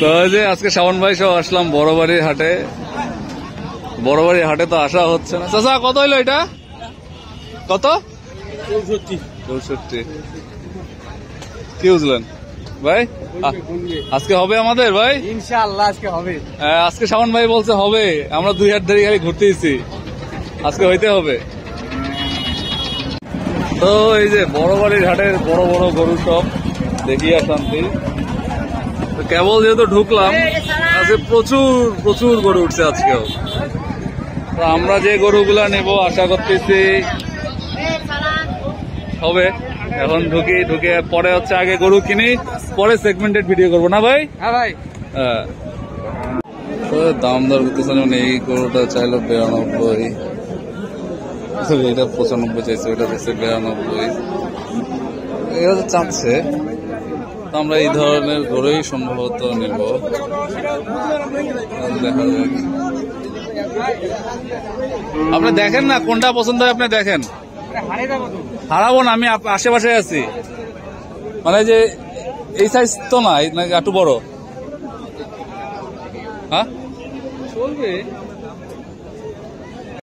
তো যে আজকে শাওন ভাই সহ আসলাম বড়বাড়ির হাটে। বড়বাড়ির হাটে তো আসা হচ্ছে না। চাচা কত হইলো এটা? কত? 64। কি বুঝলেন ভাই? আজকে হবে আমাদের ভাই, ইনশাআল্লাহ আজকে হবে। আজকে শাওন ভাই বলছে হবে। আমরা 2 হাট ধরে খালি ঘুরতেছি, আজকে হইতে হবে। তো এই যে বড়বাড়ির হাটের বড় বড় গরু সব দেখিয়া শান্তি। তো কেবল যেহেতু ঢুকলাম, আজকে প্রচুর প্রচুর গরু উঠছে আজকেও। তো আমরা যে গরুগুলা নেব আশা করতেছি হবে। এখন ঢুকে পরে হচ্ছে আগে গরু কিনি, পরে সেগমেন্টেড ভিডিও করবো না ভাই? হ্যাঁ ভাই। হ্যাঁ, দাম দর করতেছে। যেমন এই গরুটা চাইলো 92, এটা 95 চাইছে, ওইটা চাইছে 92, এরা তো চাচ্ছে। তো আমরা এই ধরনের গরুই সম্ভবত নেব। দেখা যাক, আপনি দেখেন না কোনটা পছন্দ হয়, আপনি দেখেন। হারাবো না, আমি আশেপাশে আছি। মানে যে এই সাইজ তো না, নাকি একটু বড়? হ্যাঁ চলবে।